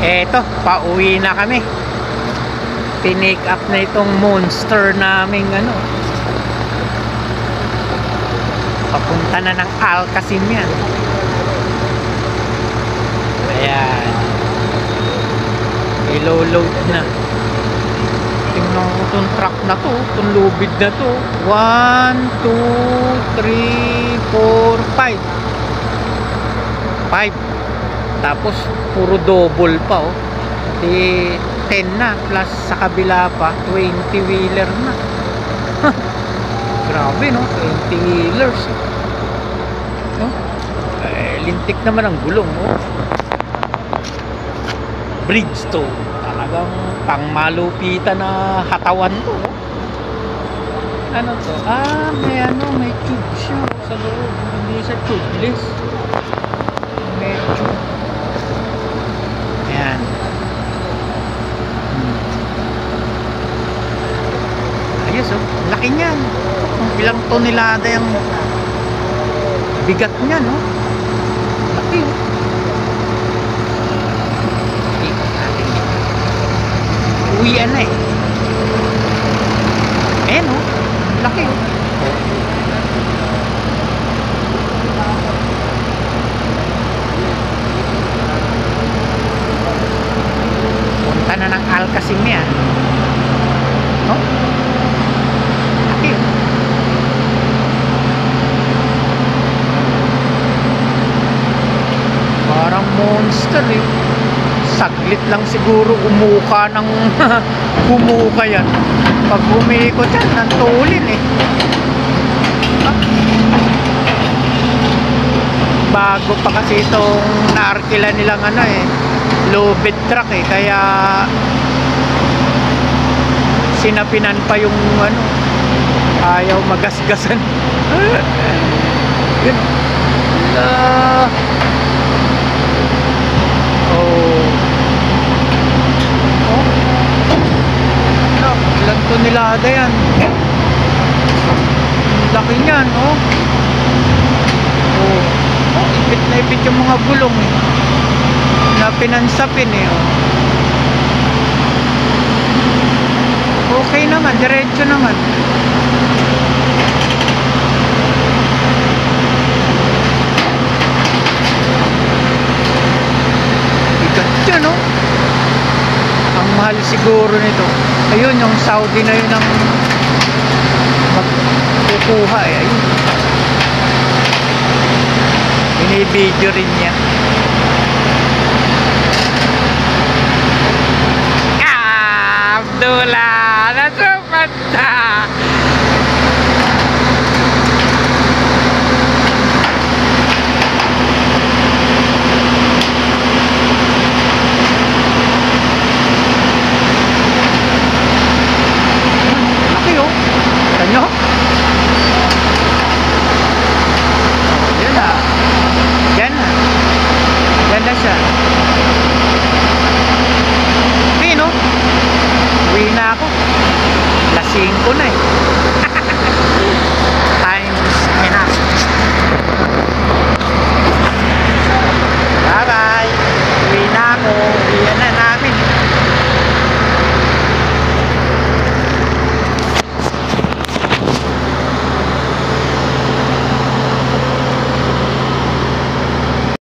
Eto, pauwi na kami. Pinick up na itong monster naming ano. Papunta na ng Alcacin yan. Ayan. Ilo-load na. Tingnan ko itong truck na to. Itong lubid na to. 1, 2, 3, 4, 5. 5. Tapos puro double pa oh. Di 10 na plus sa kabila pa 20 wheeler na. Grabe no, 20 wheelers. No? Lintik naman ang gulong oh. Bridgestone. Talagang pangmalupitan na hatawan to. Oh. Ano to? May ano, may tube siya sa loob. Hindi siya tubeless. May tube. Ayan. Ayos oh. Laki niyan. Ilang tonelada yung bigat niya no. Laki oh. Ikot natin. Uwian na eh. Ayan oh. Laki oh. Punta na ng Alcacin niya. No? Laki oh. Parang monster eh. Saglit lang siguro umuka ng humuka yan. Pag umikot yan, nantulin eh. Bago pa kasi itong naarkila nilang ano eh, low bed truck eh. Kaya sinapinan pa yung ano, ayaw magasgasan. Yun. Ilang tonelada yan. Laki niyan oh. Ipit na ipit yung mga gulong eh. Na pinansapin eh oh. Okay naman, diretso naman. Bigat yun oh. Ang mahal siguro nito. Ayun, yung Saudi na yun ang magkukuha eh. Ayun. Binibidyo rin niya.